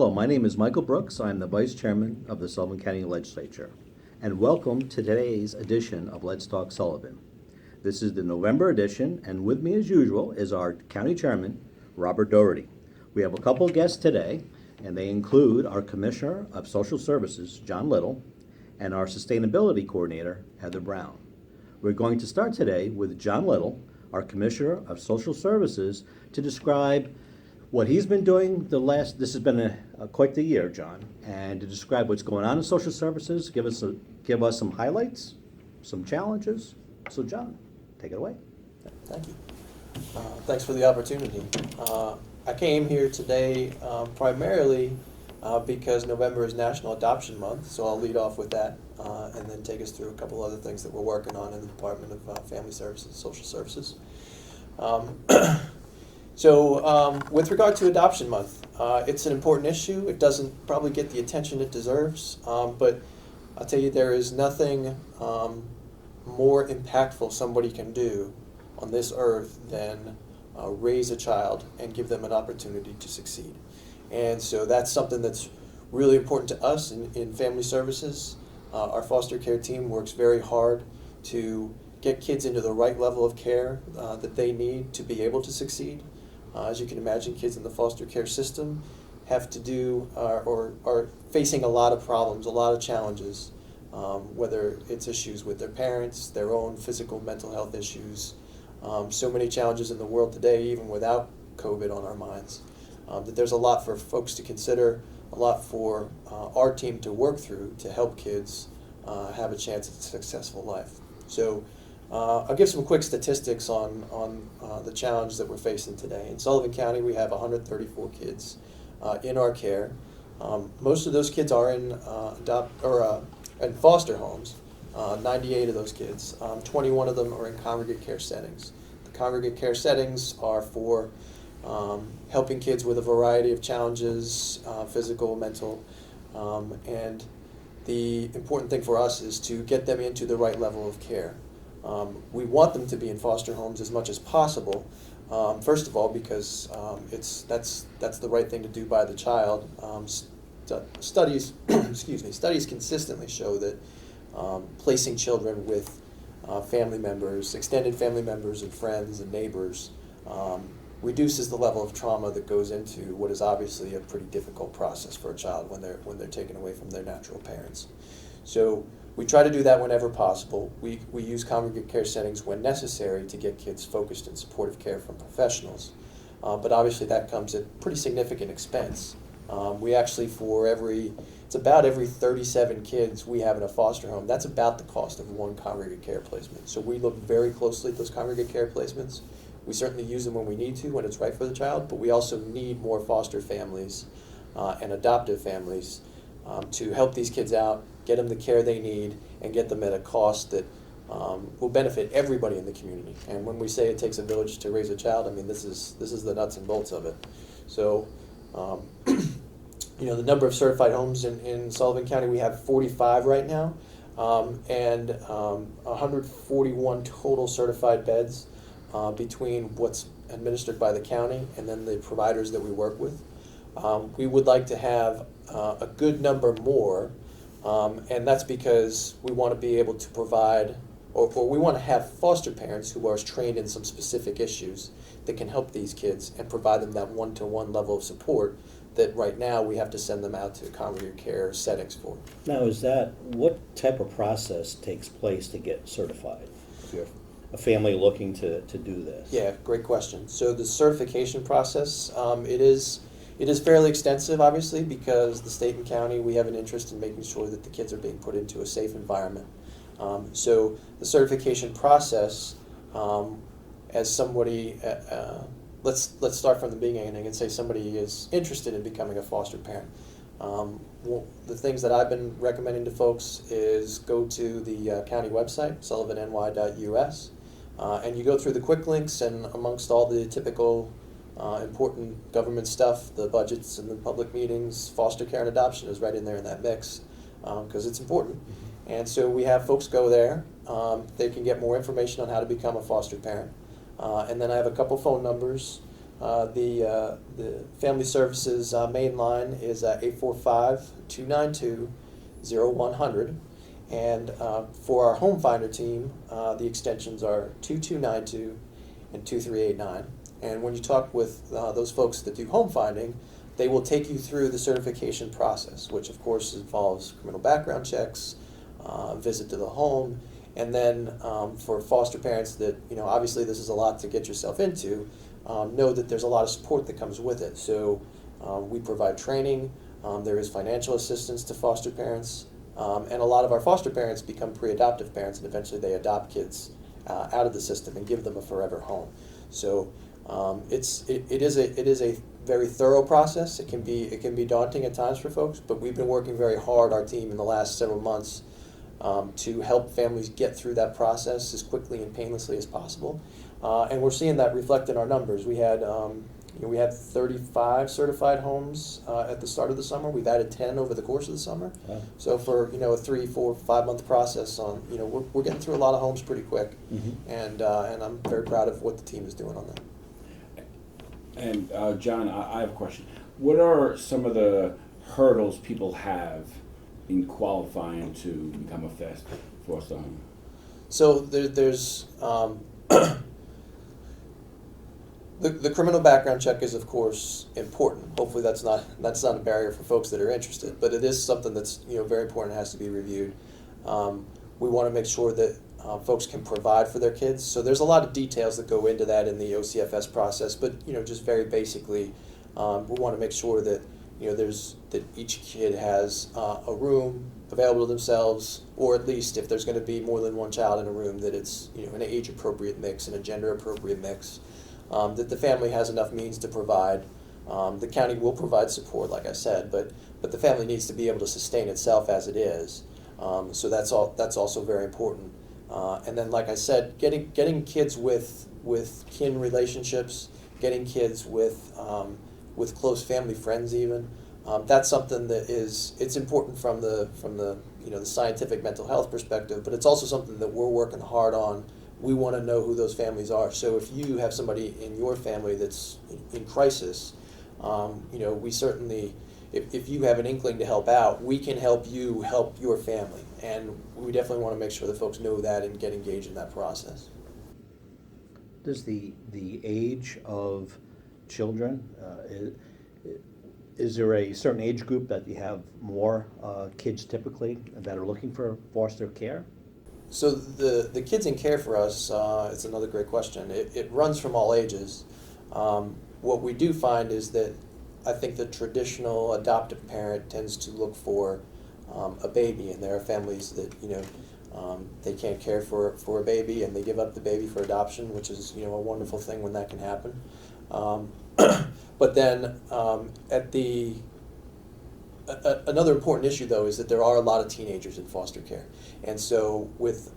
Hello, my name is Michael Brooks. I'm the Vice Chairman of the Sullivan County Legislature. And welcome to today's edition of Let's Talk Sullivan. This is the November edition, and with me as usual is our County Chairman, Robert Doherty. We have a couple guests today, and they include our Commissioner of Social Services, John Liddle, and our Sustainability Coordinator, Heather Brown. We're going to start today with John Liddle, our Commissioner of Social Services, to describe what he's been doing this has been quite the year, John, and to describe what's going on in social services, give us some highlights, some challenges. So John, take it away. Thank you. Thanks for the opportunity. I came here today primarily because November is National Adoption Month, so I'll lead off with that and then take us through a couple other things that we're working on in the Department of Family Services and Social Services. So with regard to Adoption Month, it's an important issue. It doesn't probably get the attention it deserves, but I'll tell you there is nothing more impactful somebody can do on this earth than raise a child and give them an opportunity to succeed. And so that's something that's really important to us in family services. Our foster care team works very hard to get kids into the right level of care that they need to be able to succeed. As you can imagine, kids in the foster care system have to do or are facing a lot of problems, a lot of challenges, whether it's issues with their parents, their own physical, mental health issues. So many challenges in the world today, even without COVID on our minds, that there's a lot for folks to consider, a lot for our team to work through to help kids have a chance at a successful life. So I'll give some quick statistics on the challenge that we're facing today. In Sullivan County, we have 134 kids in our care. Most of those kids are in foster homes. 98 of those kids. 21 of them are in congregate care settings. The congregate care settings are for helping kids with a variety of challenges, physical, mental, and the important thing for us is to get them into the right level of care. We want them to be in foster homes as much as possible. First of all, because that's the right thing to do by the child. Studies studies consistently show that placing children with family members, extended family members, and friends and neighbors reduces the level of trauma that goes into what is obviously a pretty difficult process for a child when they're taken away from their natural parents. So we try to do that whenever possible. We use congregate care settings when necessary to get kids focused in supportive care from professionals. But obviously that comes at pretty significant expense. We actually, it's about every 37 kids we have in a foster home, that's about the cost of one congregate care placement. So we look very closely at those congregate care placements. We certainly use them when we need to, when it's right for the child, but we also need more foster families and adoptive families to help these kids out, get them the care they need, and get them at a cost that will benefit everybody in the community. And when we say it takes a village to raise a child, I mean this is the nuts and bolts of it. So, the number of certified homes in Sullivan County, we have 45 right now, and 141 total certified beds between what's administered by the county and then the providers that we work with. We would like to have a good number more. And that's because we want to be able to provide, or we want to have foster parents who are trained in some specific issues that can help these kids and provide them that one-to-one level of support that right now we have to send them out to congregate care settings for. Now, what type of process takes place to get certified? If you're a family looking to do this. Yeah, great question. So the certification process, it is fairly extensive, obviously, because the state and county, we have an interest in making sure that the kids are being put into a safe environment. So the certification process, as somebody, let's start from the beginning and say somebody is interested in becoming a foster parent. The things that I've been recommending to folks is go to the county website, sullivany.us, and you go through the quick links, and amongst all the typical important government stuff, the budgets and the public meetings, foster care and adoption is right in there in that mix because it's important. And so we have folks go there. They can get more information on how to become a foster parent. And then I have a couple phone numbers The Family Services main line is 845-292-0100. And for our Home Finder team, the extensions are 2292 and 2389. And when you talk with those folks that do home finding, they will take you through the certification process, which of course involves criminal background checks, visit to the home, and then for foster parents that, obviously this is a lot to get yourself into, know that there's a lot of support that comes with it. So we provide training, there is financial assistance to foster parents, and a lot of our foster parents become pre-adoptive parents, and eventually they adopt kids out of the system and give them a forever home. So it is a very thorough process. It can be daunting at times for folks, but we've been working very hard, our team, in the last several months to help families get through that process as quickly and painlessly as possible. And we're seeing that reflect in our numbers. We had 35 certified homes at the start of the summer. We've added 10 over the course of the summer. Wow. So for a 3, 4, 5 month process, we're getting through a lot of homes pretty quick. Mm-hmm. And I'm very proud of what the team is doing on that. And John, I have a question. What are some of the hurdles people have in qualifying to become a foster home? So there's the criminal background check is of course important. Hopefully that's not a barrier for folks that are interested, but it is something that's very important and has to be reviewed. We want to make sure that folks can provide for their kids. So there's a lot of details that go into that in the OCFS process, but just very basically, we want to make sure that that each kid has a room available to themselves, or at least if there's going to be more than one child in a room, that it's an age appropriate mix and a gender appropriate mix. That the family has enough means to provide. The county will provide support, like I said, but the family needs to be able to sustain itself as it is. So that's also very important. And then, like I said, getting kids with kin relationships, getting kids with close family friends even, that's something that it's important from the the scientific mental health perspective, but it's also something that we're working hard on. We want to know who those families are. So if you have somebody in your family that's in crisis, we certainly, if you have an inkling to help out, we can help you help your family. And we definitely want to make sure that folks know that and get engaged in that process. Does the age of children, is there a certain age group that you have more kids typically that are looking for foster care? So the kids in care for us, it's another great question. It runs from all ages. What we do find is that I think the traditional adoptive parent tends to look for a baby, and there are families that they can't care for a baby and they give up the baby for adoption, which is a wonderful thing when that can happen. But then another important issue though is that there are a lot of teenagers in foster care, and so with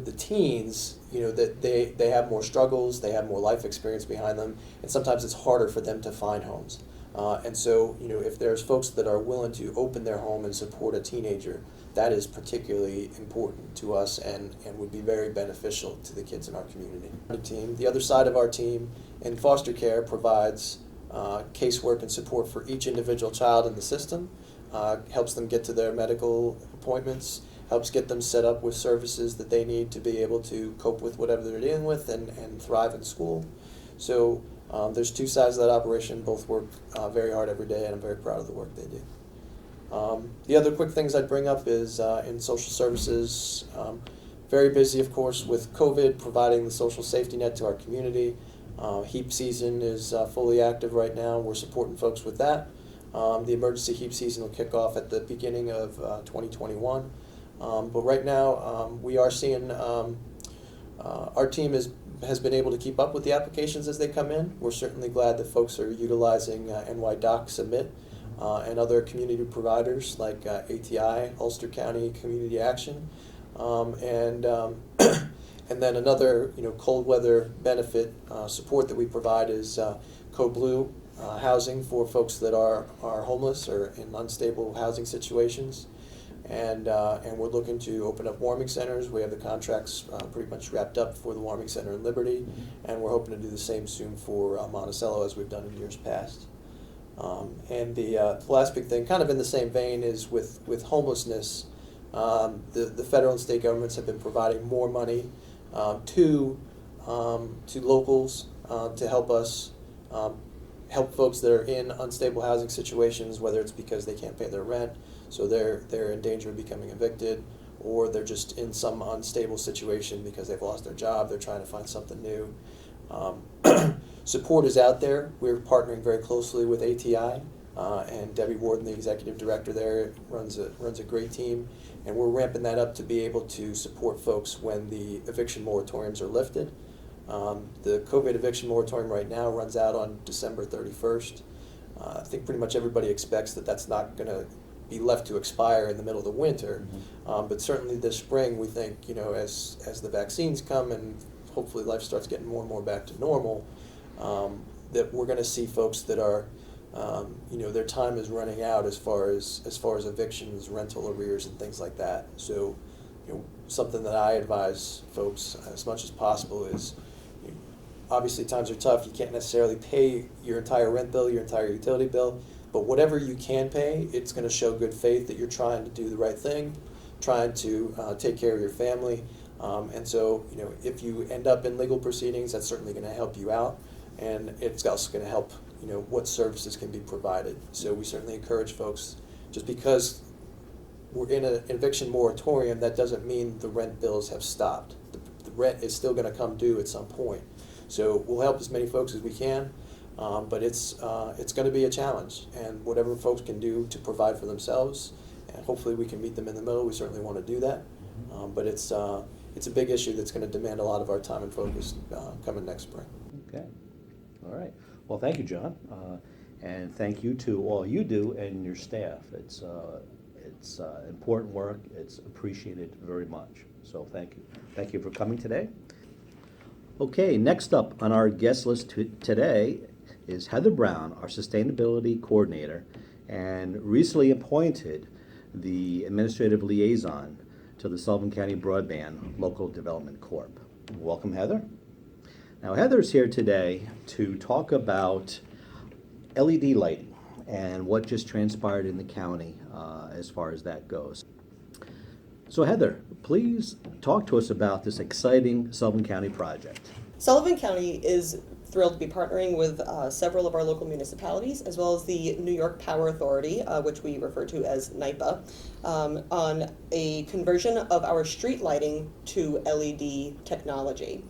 the teens, that they have more struggles, they have more life experience behind them, and sometimes it's harder for them to find homes. And so, if there's folks that are willing to open their home and support a teenager, that is particularly important to us and would be very beneficial to the kids in our community. The other side of our team in foster care provides casework and support for each individual child in the system, helps them get to their medical appointments, helps get them set up with services that they need to be able to cope with whatever they're dealing with and thrive in school. So there's two sides of that operation. Both work very hard every day, and I'm very proud of the work they do. The other quick things I'd bring up is in social services, very busy, of course, with COVID, providing the social safety net to our community. HEAP season is fully active right now. We're supporting folks with that. The emergency HEAP season will kick off at the beginning of 2021. But right now, we are seeing our team has been able to keep up with the applications as they come in. We're certainly glad that folks are utilizing NYDoc Submit and other community providers like ATI, Ulster County Community Action, and then another cold weather benefit support that we provide is Code Blue housing for folks that are homeless or in unstable housing situations. and we're looking to open up warming centers. We have the contracts pretty much wrapped up for the warming center in Liberty, and we're hoping to do the same soon for Monticello as we've done in years past. And the last big thing, kind of in the same vein, is with homelessness. The federal and state governments have been providing more money to locals to help us help folks that are in unstable housing situations, whether it's because they can't pay their rent, so they're in danger of becoming evicted, or they're just in some unstable situation because they've lost their job, they're trying to find something new. Support is out there. We're partnering very closely with ATI, and Debbie Warden, the executive director there, runs a great team, and we're ramping that up to be able to support folks when the eviction moratoriums are lifted. The COVID eviction moratorium right now runs out on December 31st. I think pretty much everybody expects that that's not going to be left to expire in the middle of the winter. But certainly this spring, we think, as the vaccines come and hopefully life starts getting more and more back to normal, that we're going to see folks that are, their time is running out as far as evictions, rental arrears, and things like that. So, something that I advise folks as much as possible is, obviously times are tough. You can't necessarily pay your entire rent bill, your entire utility bill, but whatever you can pay, it's going to show good faith that you're trying to do the right thing, trying to take care of your family. And so, if you end up in legal proceedings, that's certainly going to help you out, and it's also going to help, what services can be provided. So we certainly encourage folks, just because we're in an eviction moratorium, that doesn't mean the rent bills have stopped. The rent is still going to come due at some point. So we'll help as many folks as we can, but it's going to be a challenge. And whatever folks can do to provide for themselves, and hopefully we can meet them in the middle, we certainly want to do that. But it's a big issue that's going to demand a lot of our time and focus coming next spring. Okay, all right. Well, thank you, John, and thank you to all you do and your staff. It's important work. It's appreciated very much. So thank you. Thank you for coming today. Okay, next up on our guest list today is Heather Brown, our sustainability coordinator, and recently appointed the administrative liaison to the Sullivan County Broadband Local Development Corp. Welcome, Heather. Now, Heather's here today to talk about LED lighting and what just transpired in the county as far as that goes. So, Heather, please talk to us about this exciting Sullivan County project. Sullivan County is thrilled to be partnering with several of our local municipalities, as well as the New York Power Authority, which we refer to as NYPA, on a conversion of our street lighting to LED technology.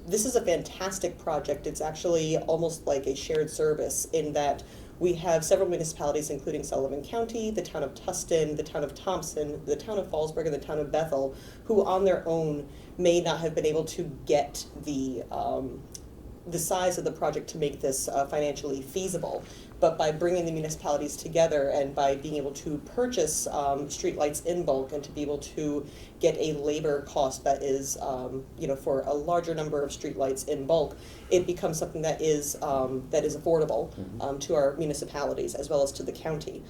This is a fantastic project. It's actually almost like a shared service in that we have several municipalities, including Sullivan County, the town of Tustin, the town of Thompson, the town of Fallsburg, and the town of Bethel, who on their own may not have been able to get the size of the project to make this financially feasible. But by bringing the municipalities together and by being able to purchase streetlights in bulk and to be able to get a labor cost that is, for a larger number of streetlights in bulk, it becomes something that is affordable to our municipalities as well as to the county.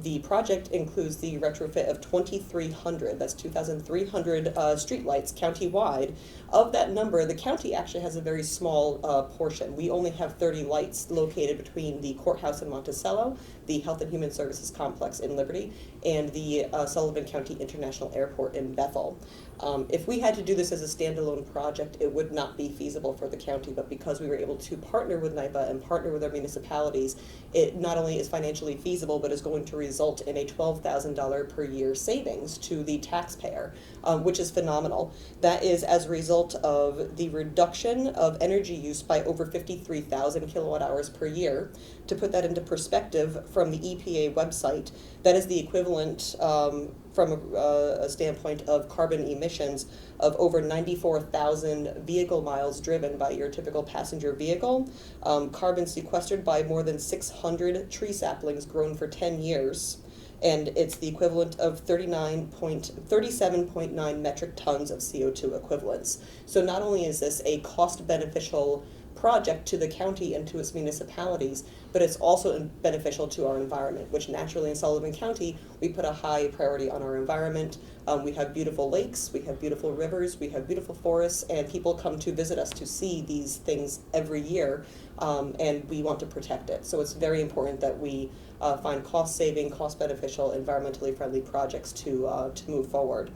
The project includes the retrofit of 2,300, that's 2,300 streetlights countywide. Of that number, the county actually has a very small portion. We only have 30 lights located between the courthouse in Monticello, the Health and Human Services Complex in Liberty, and the Sullivan County International Airport in Bethel. If we had to do this as a standalone project, it would not be feasible for the county, but because we were able to partner with NYPA and partner with our municipalities, it not only is financially feasible, but is going to result in a $12,000 per year savings to the taxpayer, which is phenomenal. That is as a result of the reduction of energy use by over 53,000 kilowatt hours per year. To put that into perspective, from the EPA website, that is the equivalent from a standpoint of carbon emissions of over 94,000 vehicle miles driven by your typical passenger vehicle, carbon sequestered by more than 600 tree saplings grown for 10 years, and it's the equivalent of 37.9 metric tons of CO2 equivalents. So not only is this a cost-beneficial project to the county and to its municipalities, but it's also beneficial to our environment, which naturally in Sullivan County, we put a high priority on our environment. We have beautiful lakes, we have beautiful rivers, we have beautiful forests, and people come to visit us to see these things every year, and we want to protect it. So it's very important that we find cost-saving, cost-beneficial, environmentally friendly projects to move forward.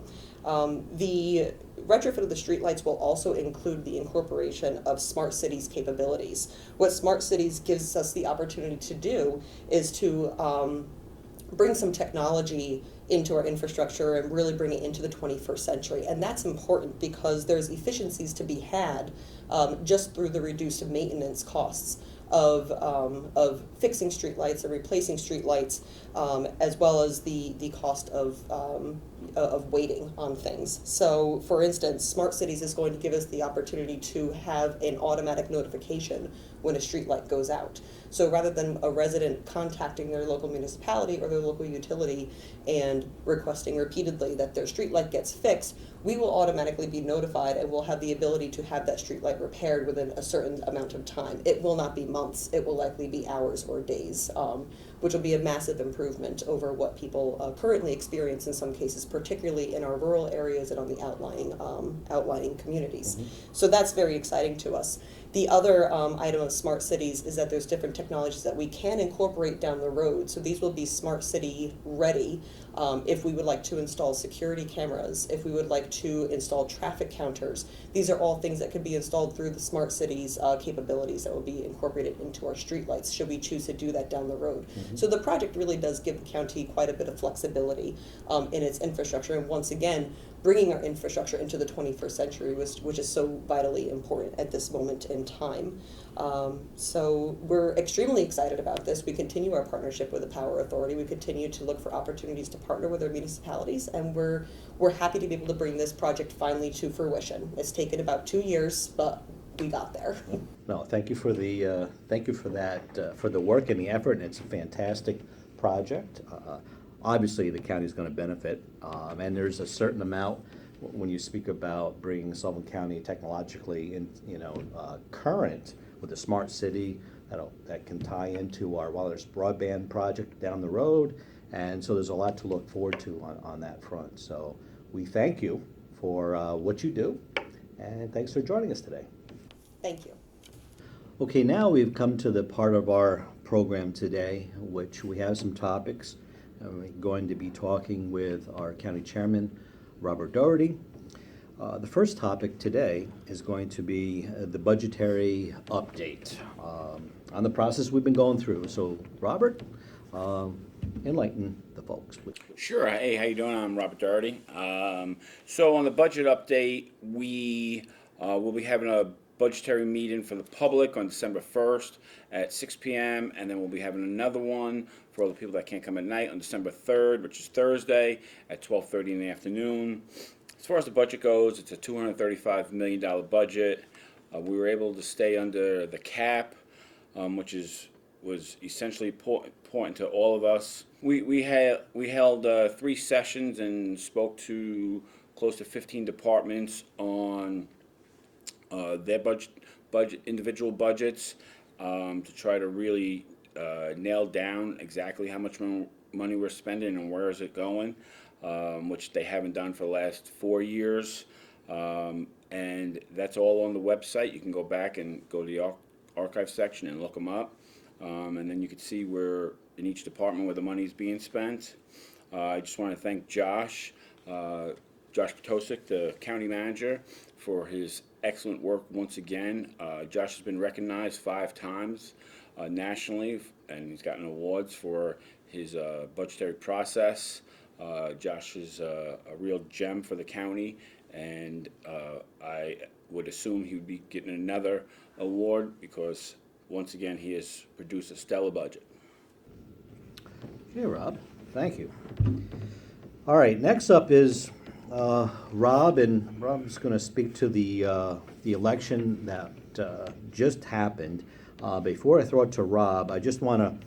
The retrofit of the streetlights will also include the incorporation of smart cities capabilities. What smart cities gives us the opportunity to do is to bring some technology into our infrastructure and really bring it into the 21st century. And that's important because there's efficiencies to be had just through the reduced maintenance costs of fixing streetlights and replacing streetlights, as well as the cost of waiting on things. So, for instance, Smart Cities is going to give us the opportunity to have an automatic notification when a streetlight goes out. So rather than a resident contacting their local municipality or their local utility and requesting repeatedly that their streetlight gets fixed, we will automatically be notified and will have the ability to have that streetlight repaired within a certain amount of time. It will not be months, it will likely be hours or days, which will be a massive improvement over what people currently experience in some cases, particularly in our rural areas and on the outlying communities. So that's very exciting to us. The other item of smart cities is that there's different technologies that we can incorporate down the road. So these will be smart city ready if we would like to install security cameras, if we would like to install traffic counters. These are all things that could be installed through the smart cities capabilities that will be incorporated into our streetlights should we choose to do that down the road. So the project really does give the county quite a bit of flexibility in its infrastructure, and once again, bringing our infrastructure into the 21st century, which is so vitally important at this moment in time. So we're extremely excited about this. We continue our partnership with the Power Authority. We continue to look for opportunities to partner with our municipalities, and we're happy to be able to bring this project finally to fruition. It's taken about 2 years, but we got there. No, thank you for the for the work and the effort, and it's a fantastic project. Obviously, the county is going to benefit, and there's a certain amount when you speak about bringing Sullivan County technologically in, current with a smart city that can tie into our wireless broadband project down the road, and so there's a lot to look forward to on that front. So we thank you for what you do, and thanks for joining us today. Thank you. Okay, now we've come to the part of our program today, which we have some topics. We're going to be talking with our county chairman, Robert Doherty. The first topic today is going to be the budgetary update on the process we've been going through. So, Robert, enlighten the folks, please. Sure. Hey, how you doing? I'm Robert Doherty. So on the budget update, we will be having a budgetary meeting for the public on December 1st at 6 p.m. and then we'll be having another one for all the people that can't come at night on December 3rd, which is Thursday at 12:30 in the afternoon. As far as the budget goes, it's a $235 million budget. We were able to stay under the cap, which was essentially important to all of us. We held 3 sessions and spoke to close to 15 departments on their individual budgets to try to really nail down exactly how much money we're spending and where is it going, which they haven't done for the last 4 years. And that's all on the website. You can go back and go to the archive section and look them up. And then you can see where in each department where the money is being spent. I just want to thank Josh Potosik, the county manager, for his excellent work once again. Josh has been recognized 5 times nationally, and he's gotten awards for his budgetary process. Josh is a real gem for the county, and I would assume he would be getting another award because, once again, he has produced a stellar budget. Okay, Rob, thank you. All right, next up is Rob, and Rob's going to speak to the election that just happened. Before I throw it to Rob, I just want to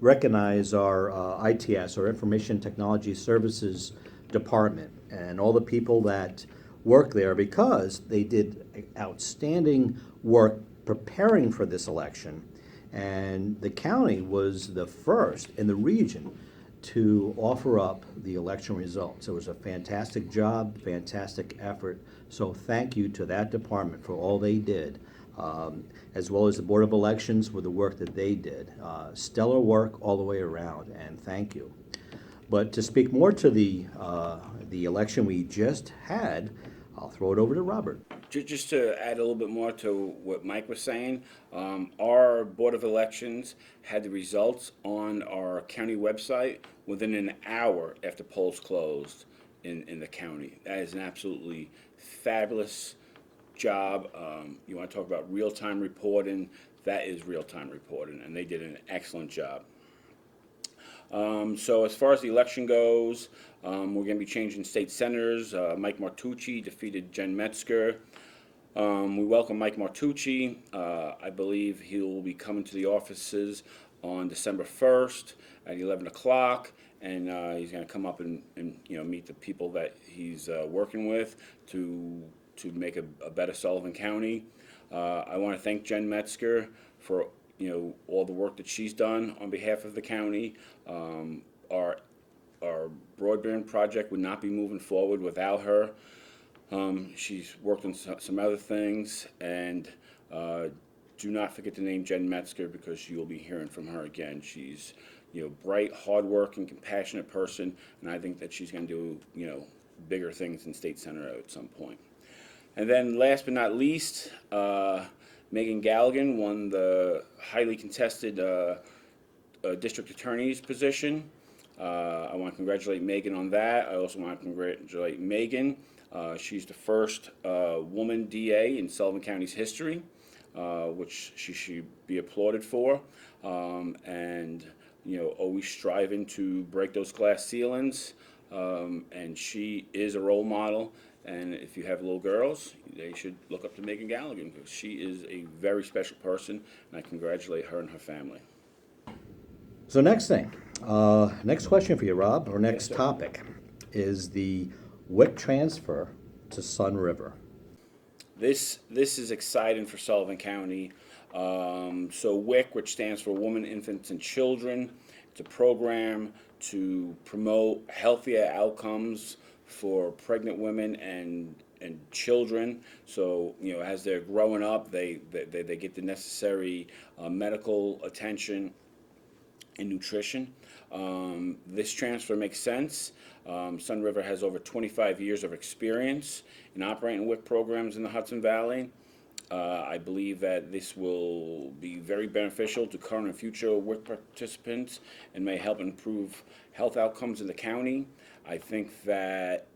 recognize our ITS, our Information Technology Services Department, and all the people that work there because they did outstanding work preparing for this election, and the county was the first in the region to offer up the election results. It was a fantastic job, fantastic effort, so thank you to that department for all they did, as well as the Board of Elections with the work that they did. Stellar work all the way around, and thank you. But to speak more to the election we just had, I'll throw it over to Robert. Just to add a little bit more to what Mike was saying, our Board of Elections had the results on our county website within an hour after polls closed in the county. That is an absolutely fabulous job. You want to talk about real-time reporting, that is real-time reporting, and they did an excellent job. So as far as the election goes, we're going to be changing state senators. Mike Martucci defeated Jen Metzger. We welcome Mike Martucci. I believe he will be coming to the offices on December 1st at 11 o'clock, and he's going to come up and meet the people that he's working with to make a better Sullivan County. I want to thank Jen Metzger for all the work that she's done on behalf of the county. Our broadband project would not be moving forward without her. She's worked on some other things, and do not forget to name Jen Metzger, because you will be hearing from her again. She's bright, hardworking, compassionate person, and I think that she's going to do bigger things in state senator at some point. And then last but not least, Megan Galligan won the highly contested district attorney's position. I want to congratulate Megan on that. I also want to congratulate Megan. She's the first woman DA in Sullivan County's history, which she should be applauded for. And always striving to break those glass ceilings. And she is a role model. And if you have little girls, they should look up to Megan Galligan, because she is a very special person, and I congratulate her and her family. So next question for you, Rob, or next Yes, sir. topic, is the WIC transfer to Sun River. This is exciting for Sullivan County. So WIC, which stands for Women, Infants, and Children, it's a program to promote healthier outcomes for pregnant women and children. So as they're growing up, they get the necessary medical attention and nutrition. This transfer makes sense. Sun River has over 25 years of experience in operating WIC programs in the Hudson Valley. I believe that this will be very beneficial to current and future WIC participants and may help improve health outcomes in the county. I think that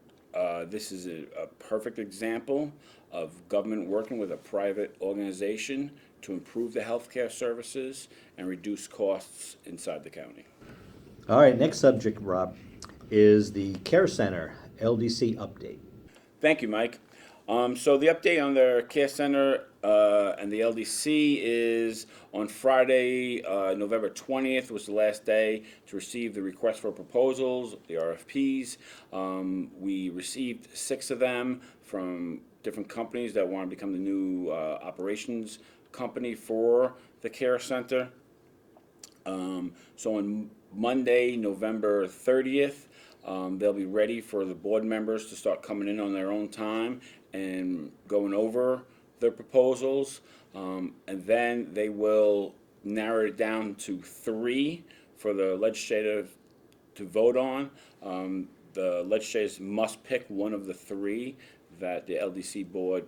this is a perfect example of government working with a private organization to improve the healthcare services and reduce costs inside the county. All right, next subject, Rob, is the Care Center LDC update. Thank you, Mike. So the update on the Care Center and the LDC is on Friday, November 20th was the last day to receive the request for proposals, the RFPs. We received 6 of them from different companies that want to become the new operations company for the Care Center. So on Monday, November 30th, they'll be ready for the board members to start coming in on their own time and going over their proposals. And then they will narrow it down to 3 for the legislative to vote on. The legislators must pick one of the 3 that the LDC board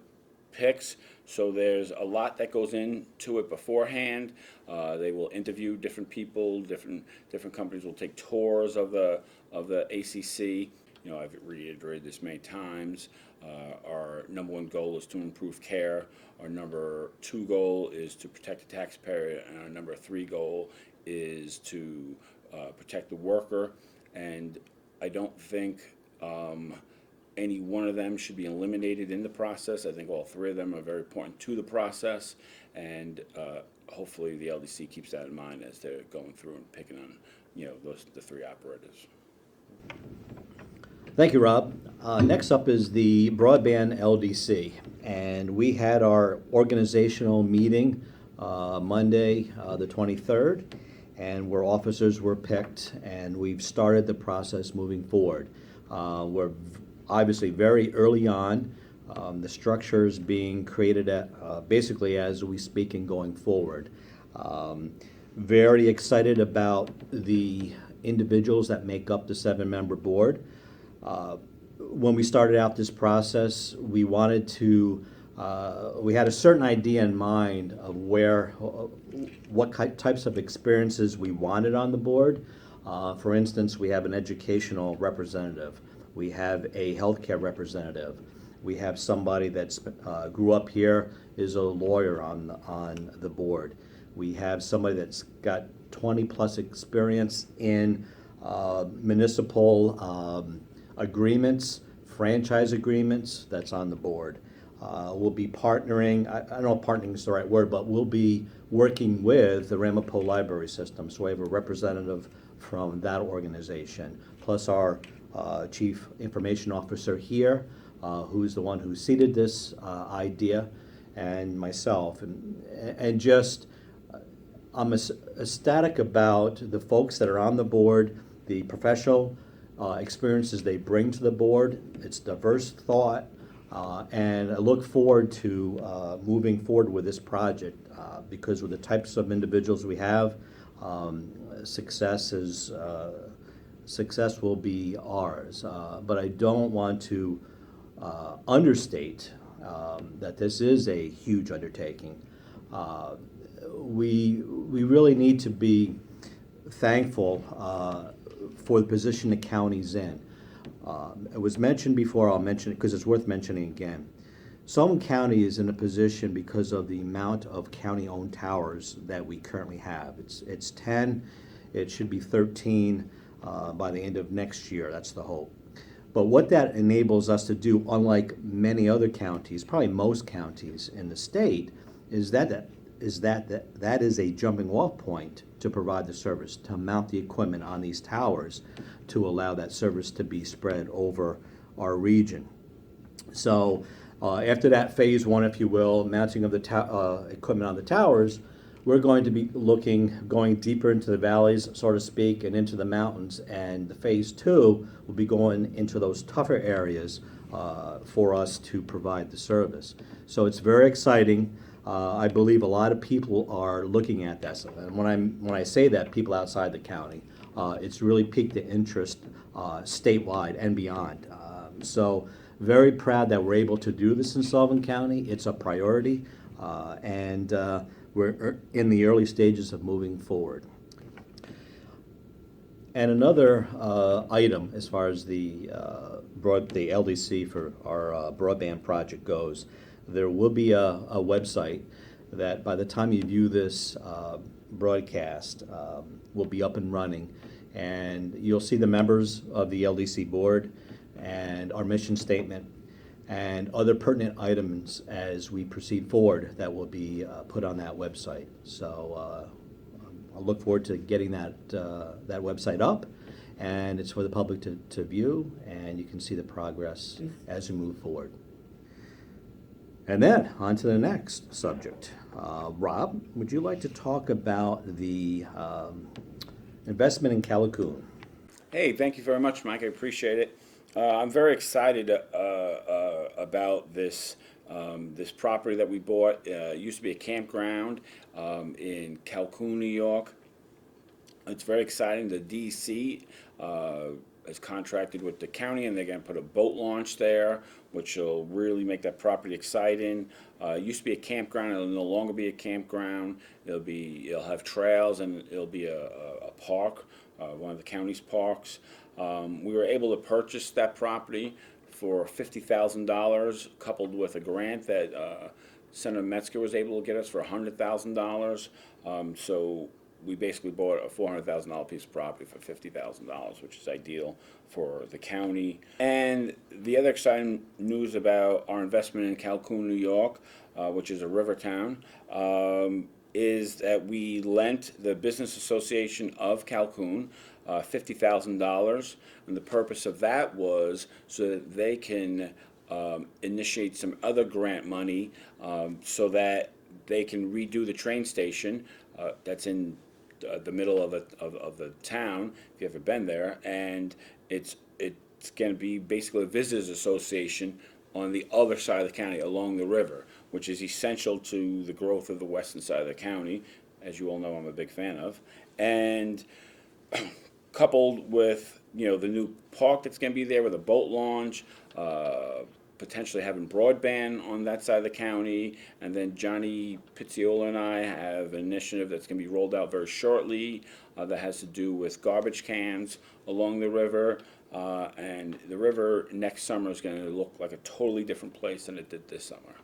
picks. So there's a lot that goes into it beforehand. They will interview different people, different companies will take tours of the ACC. I've reiterated this many times. Our number 1 goal is to improve care. Our number 2 goal is to protect the taxpayer, and our number 3 goal is to protect the worker. And I don't think any one of them should be eliminated in the process. I think all 3 of them are very important to the process, and hopefully the LDC keeps that in mind as they're going through and picking on the 3 operators. Thank you, Rob. Next up is the Broadband LDC, and we had our organizational meeting Monday, the 23rd, and where officers were picked, and we've started the process moving forward. We're obviously very early on. The structure is being created basically as we speak and going forward. Very excited about the individuals that make up the 7-member board. When we started out this process, we wanted to, we had a certain idea in mind of what types of experiences we wanted on the board. For instance, we have an educational representative. We have a healthcare representative. We have somebody that's grew up here, is a lawyer on the board. We have somebody that's got 20-plus experience in municipal agreements, franchise agreements, that's on the board. We'll be partnering, I don't know if partnering is the right word, but we'll be working with the Ramapo Library System. So we have a representative from that organization, plus our Chief Information Officer here, who's the one who seeded this idea, and myself. And just, I'm ecstatic about the folks that are on the board, the professional experiences they bring to the board. It's diverse thought, and I look forward to moving forward with this project because with the types of individuals we have, success will be ours. But I don't want to understate that this is a huge undertaking. We really need to be thankful for the position the county's in. It was mentioned before, I'll mention it because it's worth mentioning again. Sullivan County is in a position because of the amount of county-owned towers that we currently have. It's 10, it should be 13 by the end of next year, that's the hope. But what that enables us to do, unlike many other counties, probably most counties in the state, is that is a jumping off point to provide the service, to mount the equipment on these towers to allow that service to be spread over our region. So after that phase one, if you will, mounting of the equipment on the towers, we're going to be going deeper into the valleys, so to speak, and into the mountains. And the phase two will be going into those tougher areas for us to provide the service. So it's very exciting. I believe a lot of people are looking at this. And when I say that, people outside the county, it's really piqued the interest statewide and beyond. So very proud that we're able to do this in Sullivan County. It's a priority, and we're in the early stages of moving forward. And another item as far as the LDC for our broadband project goes, there will be a website that by the time you view this broadcast will be up and running, and you'll see the members of the LDC board and our mission statement and other pertinent items as we proceed forward that will be put on that website. So I look forward to getting that website up, and it's for the public to view, and you can see the progress as we move forward. And then, on to the next subject. Rob, would you like to talk about the investment in Calum? Hey, thank you very much, Mike. I appreciate it. I'm very excited about this property that we bought. It used to be a campground in Calum, New York. It's very exciting. The DC is contracted with the county, and they're going to put a boat launch there, which will really make that property exciting. It used to be a campground. It'll no longer be a campground. It'll have trails, and it'll be a park, one of the county's parks. We were able to purchase that property for $50,000, coupled with a grant that Senator Metzger was able to get us for $100,000. So we basically bought a $400,000 piece of property for $50,000, which is ideal for the county. And the other exciting news about our investment in Calum, New York, which is a river town. is that we lent the Business Association of Calhoun $50,000, and the purpose of that was so that they can initiate some other grant money so that they can redo the train station that's in the middle of the town, if you've ever been there, and it's going to be basically a visitors association on the other side of the county along the river, which is essential to the growth of the western side of the county, as you all know I'm a big fan of, and coupled with the new park that's going to be there with a boat launch, potentially having broadband on that side of the county, and then Johnny Pizziola and I have an initiative that's going to be rolled out very shortly that has to do with garbage cans along the river. And the river next summer is going to look like a totally different place than it did this summer.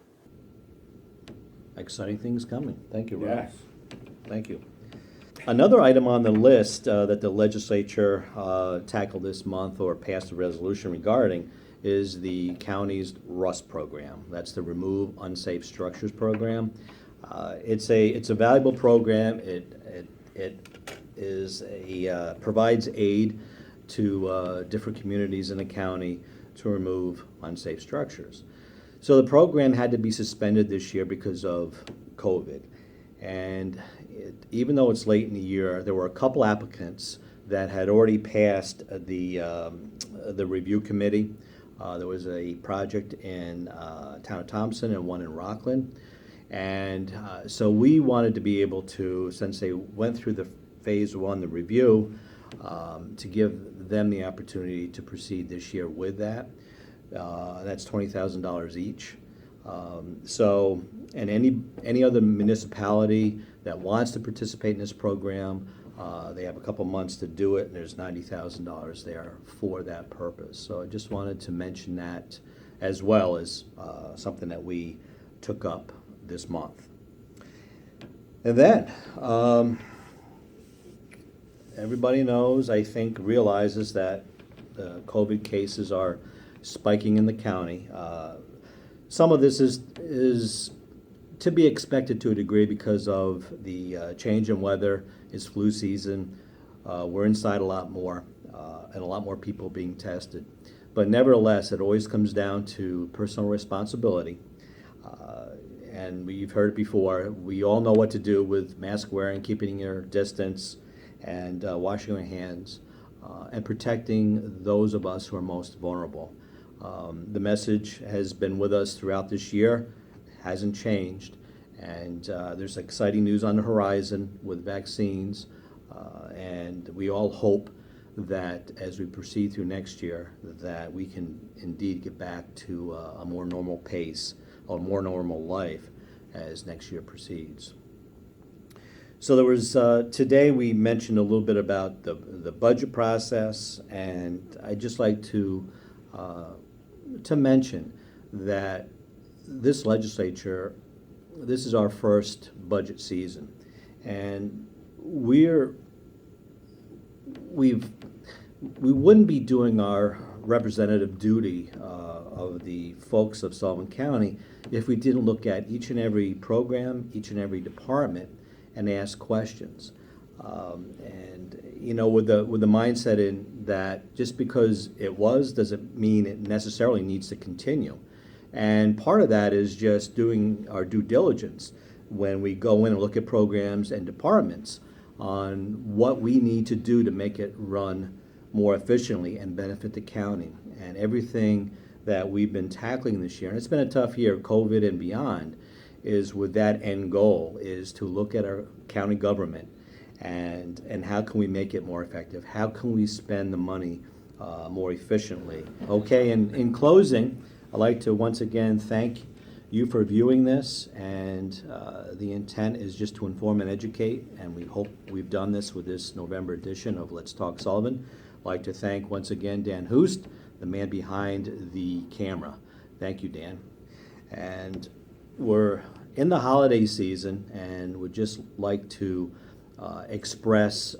Exciting things coming. Thank you, Ross. Yeah. Thank you. Another item on the list that the legislature tackled this month or passed a resolution regarding is the county's RUST program. That's the Remove Unsafe Structures program. It's a valuable program. It provides aid to different communities in the county to remove unsafe structures. So the program had to be suspended this year because of COVID. And even though it's late in the year, there were a couple applicants that had already passed the review committee. There was a project in town of Thompson and one in Rockland. And so we wanted to be able to, since they went through the phase one, the review, to give them the opportunity to proceed this year with that. That's $20,000 each. And any other municipality that wants to participate in this program, they have a couple months to do it, and there's $90,000 there for that purpose. So I just wanted to mention that as well as something that we took up this month. And then, everybody knows, I think, realizes that the COVID cases are spiking in the county. Some of this is to be expected to a degree because of the change in weather. It's flu season. We're inside a lot more, and a lot more people being tested. But nevertheless, it always comes down to personal responsibility. And we've heard it before. We all know what to do with mask wearing, keeping your distance, and washing our hands, and protecting those of us who are most vulnerable. The message has been with us throughout this year, hasn't changed, and there's exciting news on the horizon with vaccines, and we all hope that as we proceed through next year, that we can indeed get back to a more normal pace, a more normal life as next year proceeds. So there was, today we mentioned a little bit about the budget process, and I'd just like to mention that this legislature, this is our first budget season, and we wouldn't be doing our representative duty of the folks of Sullivan County if we didn't look at each and every program, each and every department, and ask questions. And with the mindset in that just because it was doesn't mean it necessarily needs to continue. And part of that is just doing our due diligence when we go in and look at programs and departments on what we need to do to make it run more efficiently and benefit the county. And everything that we've been tackling this year, and it's been a tough year, COVID and beyond, is with that end goal, is to look at our county government and how can we make it more effective? How can we spend the money more efficiently? Okay, and in closing, I'd like to once again thank you for viewing this, and the intent is just to inform and educate, and we hope we've done this with this November edition of Let's Talk Sullivan. I'd like to thank once again Dan Hoost, the man behind the camera. Thank you, Dan. And we're in the holiday season, and would just like to express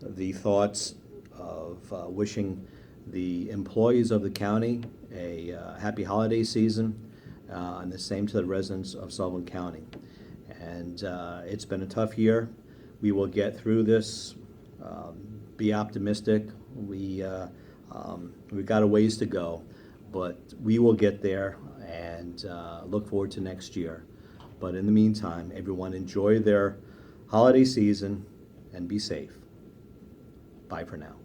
the thoughts of wishing the employees of the county a happy holiday season, and the same to the residents of Sullivan County. And it's been a tough year. We will get through this. Be optimistic. We've got a ways to go, but we will get there, and look forward to next year. But in the meantime, everyone enjoy their holiday season and be safe. Bye for now.